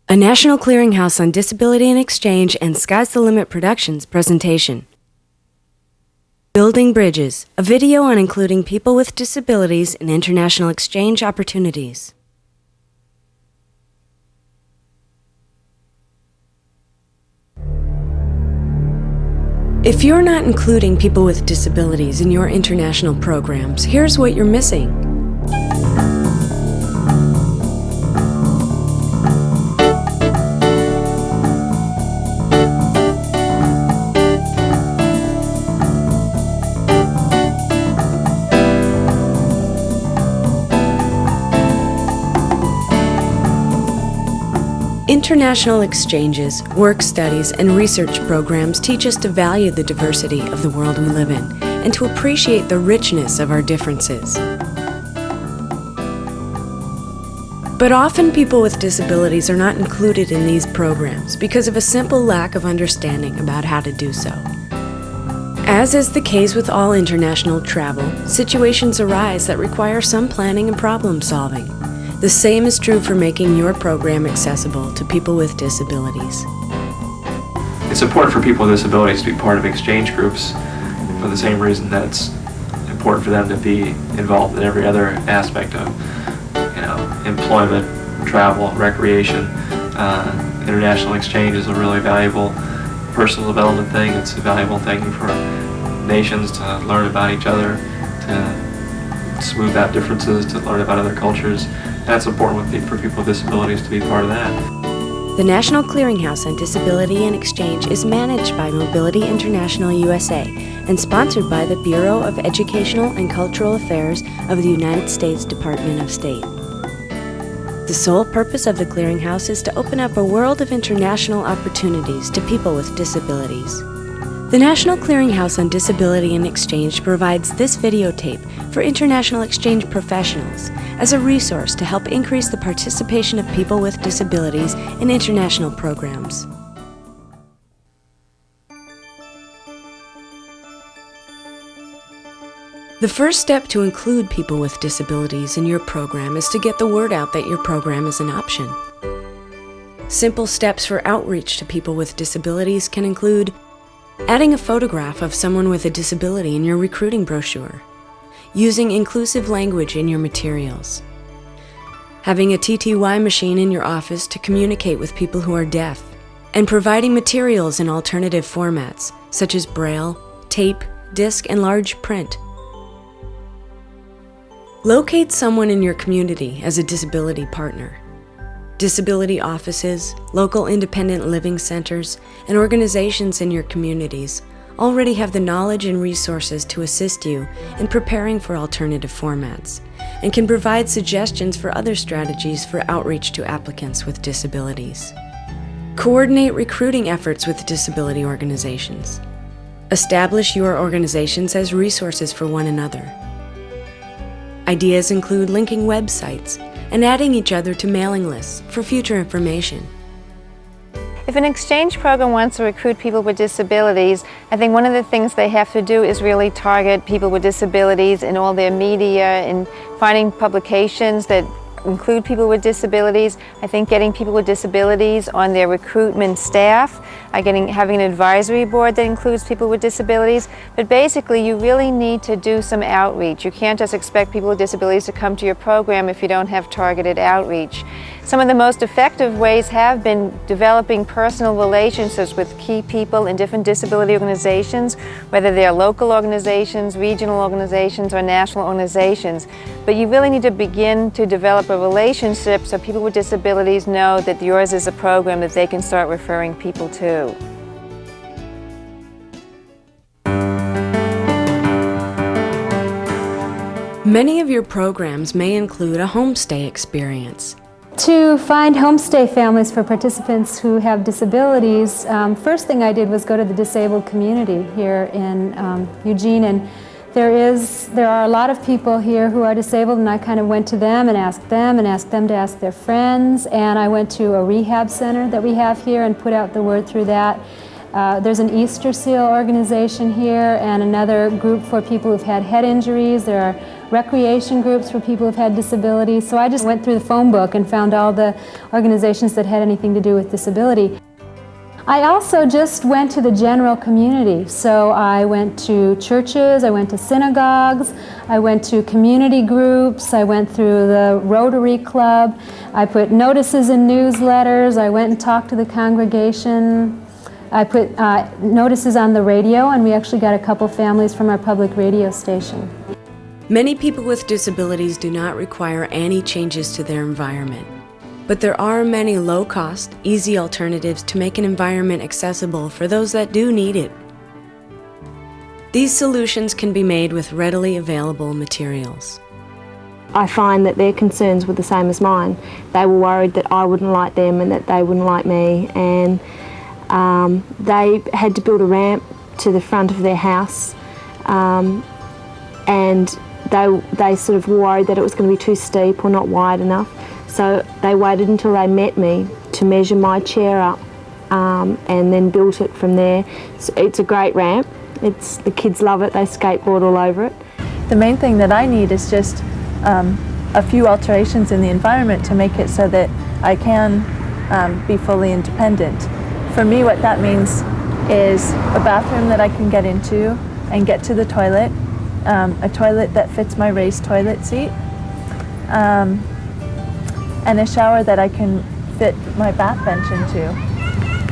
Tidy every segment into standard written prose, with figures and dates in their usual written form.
A National Clearinghouse on Disability and Exchange and Sky's the Limit Productions presentation. Building Bridges, a video on including people with disabilities in international exchange opportunities. If you're not including people with disabilities in your international programs, here's what you're missing. International exchanges, work studies, and research programs teach us to value the diversity of the world we live in and to appreciate the richness of our differences. But often people with disabilities are not included in these programs because of a simple lack of understanding about how to do so. As is the case with all international travel, situations arise that require some planning and problem solving. The same is true for making your program accessible to people with disabilities. It's important for people with disabilities to be part of exchange groups for the same reason that it's important for them to be involved in every other aspect of, employment, travel, recreation. International exchange is a really valuable personal development thing. It's a valuable thing for nations to learn about each other, to smooth out differences, to learn about other cultures. That's important for people with disabilities to be part of that. The National Clearinghouse on Disability and Exchange is managed by Mobility International USA and sponsored by the Bureau of Educational and Cultural Affairs of the United States Department of State. The sole purpose of the Clearinghouse is to open up a world of international opportunities to people with disabilities. The National Clearinghouse on Disability and Exchange provides this videotape for international exchange professionals as a resource to help increase the participation of people with disabilities in international programs. The first step to include people with disabilities in your program is to get the word out that your program is an option. Simple steps for outreach to people with disabilities can include adding a photograph of someone with a disability in your recruiting brochure, using inclusive language in your materials, having a TTY machine in your office to communicate with people who are deaf, and providing materials in alternative formats such as Braille, tape, disc, and large print. Locate someone in your community as a disability partner. Disability offices, local independent living centers, and organizations in your communities already have the knowledge and resources to assist you in preparing for alternative formats and can provide suggestions for other strategies for outreach to applicants with disabilities. Coordinate recruiting efforts with disability organizations. Establish your organizations as resources for one another. Ideas include linking websites and adding each other to mailing lists for future information. If an exchange program wants to recruit people with disabilities, I think one of the things they have to do is really target people with disabilities in all their media and finding publications that include people with disabilities. I think getting people with disabilities on their recruitment staff, having an advisory board that includes people with disabilities. But basically, you really need to do some outreach. You can't just expect people with disabilities to come to your program if you don't have targeted outreach. Some of the most effective ways have been developing personal relationships with key people in different disability organizations, whether they're local organizations, regional organizations, or national organizations. But you really need to begin to develop a relationship so people with disabilities know that yours is a program that they can start referring people to. Many of your programs may include a homestay experience. To find homestay families for participants who have disabilities, first thing I did was go to the disabled community here in Eugene, and there are a lot of people here who are disabled, and I kind of went to them and asked them to ask their friends, and I went to a rehab center that we have here and put out the word through that. There's an Easter Seal organization here and another group for people who've had head injuries. There are recreation groups for people who've had disabilities. So I just went through the phone book and found all the organizations that had anything to do with disability. I also just went to the general community. So I went to churches, I went to synagogues, I went to community groups, I went through the Rotary Club, I put notices in newsletters, I went and talked to the congregation. I put notices on the radio, and we actually got a couple families from our public radio station. Many people with disabilities do not require any changes to their environment. But there are many low-cost, easy alternatives to make an environment accessible for those that do need it. These solutions can be made with readily available materials. I find that their concerns were the same as mine. They were worried that I wouldn't like them and that they wouldn't like me, and they had to build a ramp to the front of their house, and they sort of worried that it was going to be too steep or not wide enough. So they waited until they met me to measure my chair up, and then built it from there. So it's a great ramp. The kids love it. They skateboard all over it. The main thing that I need is just a few alterations in the environment to make it so that I can be fully independent. For me, what that means is a bathroom that I can get into and get to the toilet, a toilet that fits my raised toilet seat, and a shower that I can fit my bath bench into.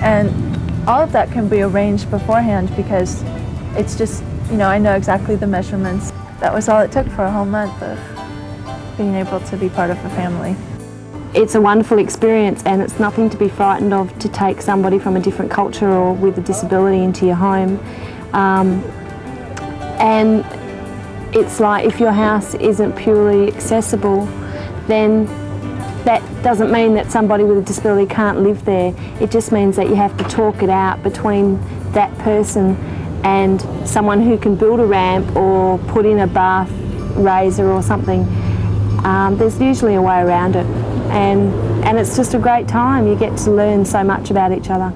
And all of that can be arranged beforehand because it's just, I know exactly the measurements. That was all it took for a whole month of being able to be part of a family. It's a wonderful experience, and it's nothing to be frightened of to take somebody from a different culture or with a disability into your home. And it's like, if your house isn't purely accessible, then that doesn't mean that somebody with a disability can't live there. It just means that you have to talk it out between that person and someone who can build a ramp or put in a bath raiser or something. There's usually a way around it, and it's just a great time. You get to learn so much about each other.